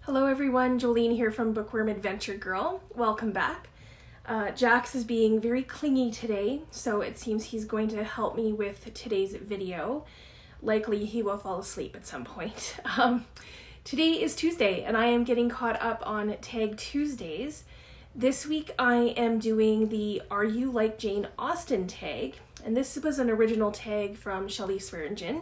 Hello everyone, Jolene here from Bookworm Adventure Girl. Welcome back. Jax is being very clingy today, so it seems he's going to help me with today's video. Likely he will fall asleep at some point. Today is Tuesday and I am getting caught up on Tag Tuesdays. This week I am doing the Are You Like Jane Austen tag, and this was an original tag from Shelly Swearingen,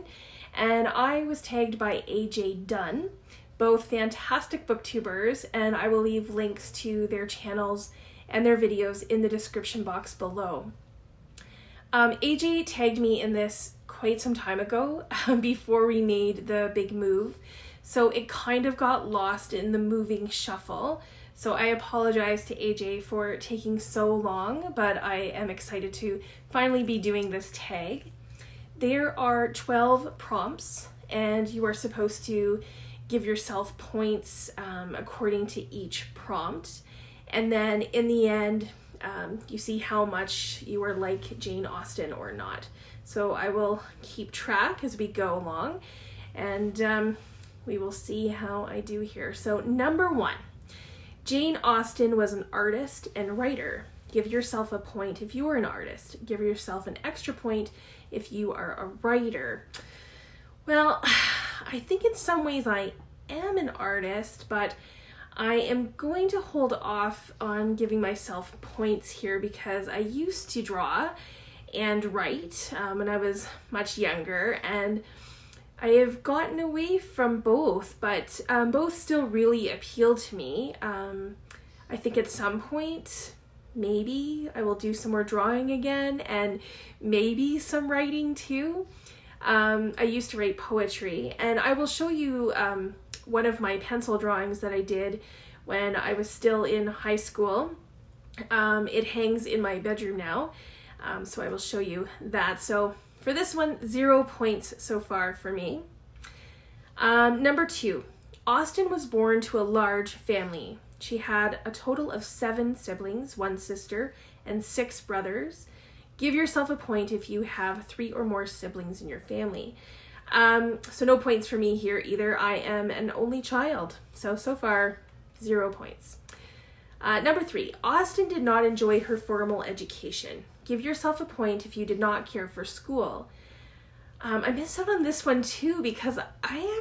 and I was tagged by AJ Dunn. Both fantastic booktubers, and I will leave links to their channels and their videos in the description box below. AJ tagged me in this quite some time ago, before we made the big move, so it kind of got lost in the moving shuffle. So I apologize to AJ for taking so long, but I am excited to finally be doing this tag. There are 12 prompts, and you are supposed to give yourself points according to each prompt. And then in the end, you see how much you are like Jane Austen or not. So I will keep track as we go along, and we will see how I do here. So number 1, Jane Austen was an artist and writer. Give yourself a point if you are an artist. Give yourself an extra point if you are a writer. Well, I think in some ways I am an artist, but I am going to hold off on giving myself points here because I used to draw and write when I was much younger, and I have gotten away from both, but both still really appeal to me. I think at some point, maybe I will do some more drawing again and maybe some writing too. I used to write poetry, and I will show you one of my pencil drawings that I did when I was still in high school. It hangs in my bedroom now, so I will show you that. So for this one, 0 points so far for me. Number 2, Austen was born to a large family. She had a total of 7 siblings, 1 sister, and 6 brothers. Give yourself a point if you have 3 or more siblings in your family. So no points for me here either. I am an only child. So far, 0 points. Number 3, Austen did not enjoy her formal education. Give yourself a point if you did not care for school. I missed out on this one too because I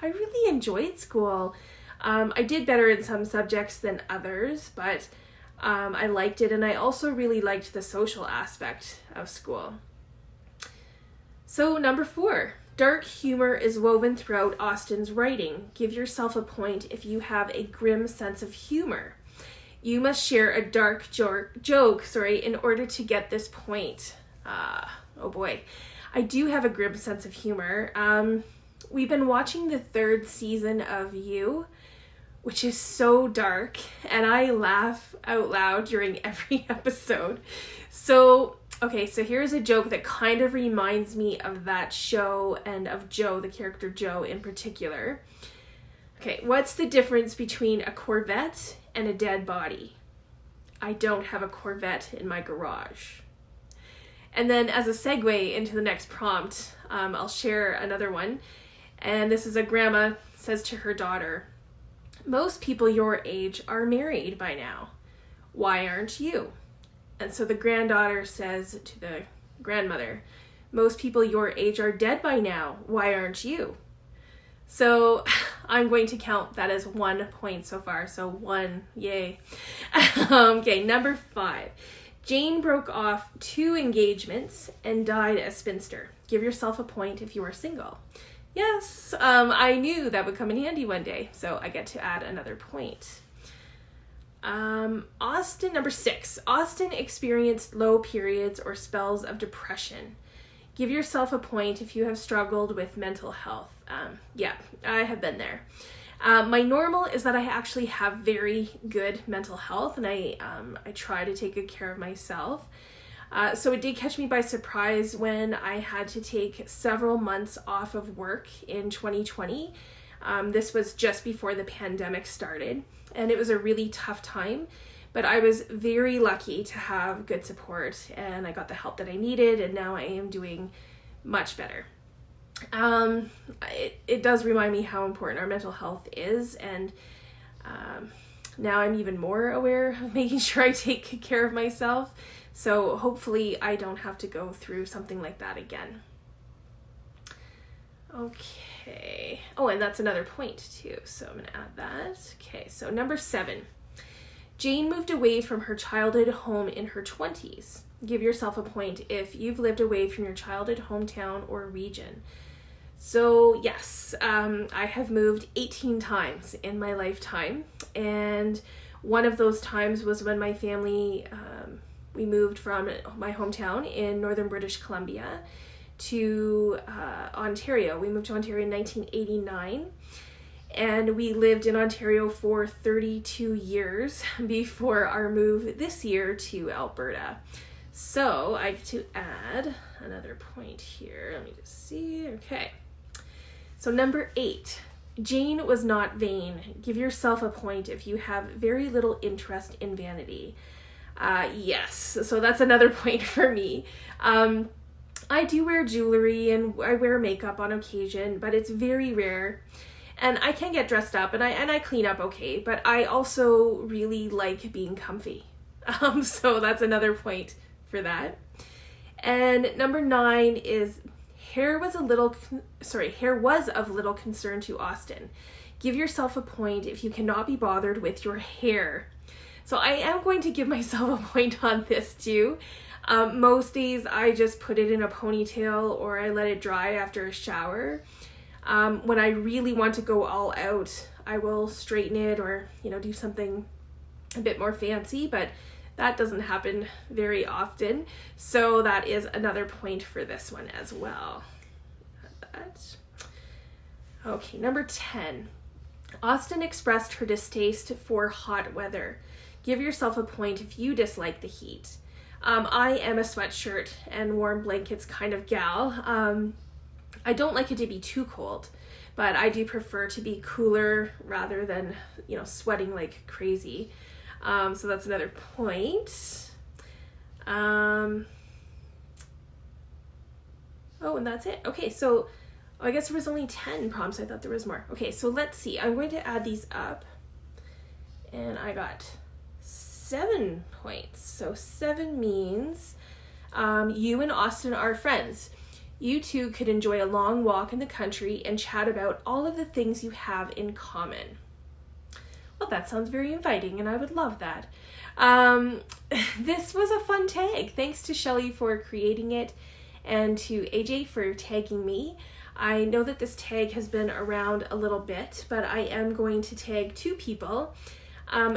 really enjoyed school. I did better in some subjects than others, but I liked it, and I also really liked the social aspect of school. So number 4, dark humor is woven throughout Austen's writing. Give yourself a point if you have a grim sense of humor. You must share a dark joke, in order to get this point. Oh boy. I do have a grim sense of humor. We've been watching the 3rd season of You, which is so dark, and I laugh out loud during every episode. So here's a joke that kind of reminds me of that show and of Joe, the character Joe in particular. Okay, what's the difference between a Corvette and a dead body? I don't have a Corvette in my garage. And then as a segue into the next prompt, I'll share another one. And this is a grandma says to her daughter, "Most people your age are married by now. Why aren't you?" And so the granddaughter says to the grandmother, "Most people your age are dead by now. Why aren't you?" So I'm going to count that as 1 point so far. So 1, yay. Okay, number 5. Jane broke off 2 engagements and died a spinster. Give yourself a point if you are single. Yes, I knew that would come in handy one day, so I get to add another point. Number 6. Austen experienced low periods or spells of depression. Give yourself a point if you have struggled with mental health. Yeah, I have been there. My normal is that I actually have very good mental health, and I try to take good care of myself. So it did catch me by surprise when I had to take several months off of work in 2020. This was just before the pandemic started, and it was a really tough time, but I was very lucky to have good support, and I got the help that I needed, and now I am doing much better. it does remind me how important our mental health is, and now I'm even more aware of making sure I take care of myself. So hopefully I don't have to go through something like that again. Okay. Oh, and that's another point too. So I'm going to add that. Okay, so number 7. Jane moved away from her childhood home in her 20s. Give yourself a point if you've lived away from your childhood hometown or region. So yes, I have moved 18 times in my lifetime, and one of those times was when my family, we moved from my hometown in northern British Columbia to Ontario. We moved to Ontario in 1989, and we lived in Ontario for 32 years before our move this year to Alberta. So I get to add another point here. Let me just see. Okay. So number 8, Jane was not vain. Give yourself a point if you have very little interest in vanity. Yes, so that's another point for me. I do wear jewelry and I wear makeup on occasion, but it's very rare. And I can get dressed up and I clean up okay, but I also really like being comfy. So that's another point for that. And number 9 is hair was of little concern to Austen. Give yourself a point if you cannot be bothered with your hair. So I am going to give myself a point on this too. Most days I just put it in a ponytail or I let it dry after a shower. When I really want to go all out, I will straighten it or, do something a bit more fancy, but that doesn't happen very often. So that is another point for this one as well. Okay, number 10. Austen expressed her distaste for hot weather. Give yourself a point if you dislike the heat. I am a sweatshirt and warm blankets kind of gal. I don't like it to be too cold, but I do prefer to be cooler rather than, sweating like crazy. So that's another point. Oh, and that's it. Okay, so I guess there was only 10 prompts. I thought there was more. Okay, so let's see. I'm going to add these up. And I got 7 points. So 7 means you and Austen are friends. You two could enjoy a long walk in the country and chat about all of the things you have in common. Well, that sounds very inviting, and I would love that. This was a fun tag. Thanks to Shelly for creating it, and to AJ for tagging me. I know that this tag has been around a little bit, but I am going to tag 2 people.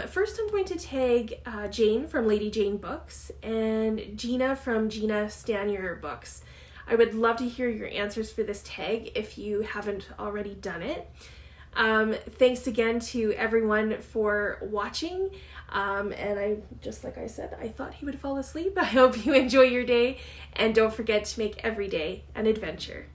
First, I'm going to tag Jane from Lady Jane Books and Gina from Gina Stanier Books. I would love to hear your answers for this tag if you haven't already done it. Thanks again to everyone for watching. And just like I said, I thought he would fall asleep. I hope you enjoy your day, and don't forget to make every day an adventure.